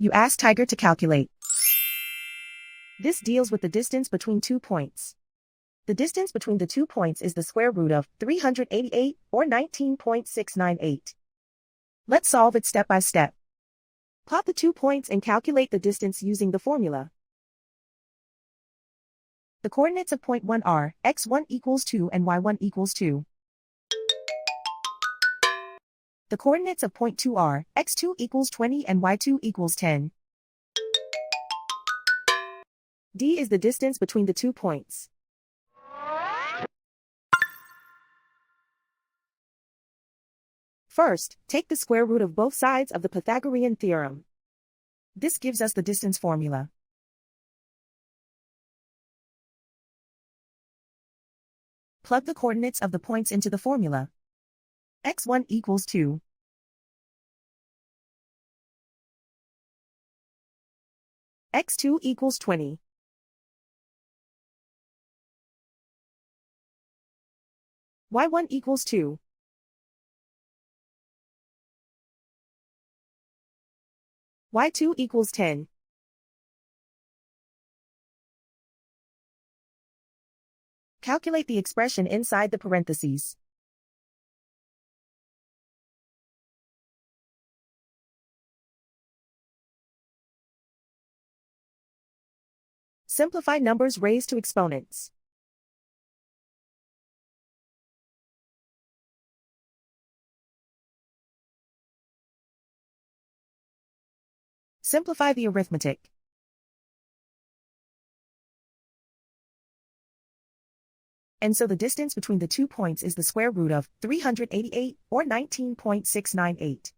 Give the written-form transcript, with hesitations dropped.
You ask Tiger to calculate. This deals with the distance between 2 points. The distance between the 2 points is the square root of 388, or 19.698. Let's solve it step by step. Plot the 2 points and calculate the distance using the formula. The coordinates of point 1 are x1 equals 2 and y1 equals 2. The coordinates of point 2 are x2 equals 20 and y2 equals 10. D is the distance between the 2 points. First, take the square root of both sides of the Pythagorean theorem. This gives us the distance formula. Plug the coordinates of the points into the formula. x1 equals 2. x2 equals 20. y1 equals 2. y2 equals 10. Calculate the expression inside the parentheses. Simplify numbers raised to exponents. Simplify the arithmetic. And so the distance between the 2 points is the square root of 388, or 19.698.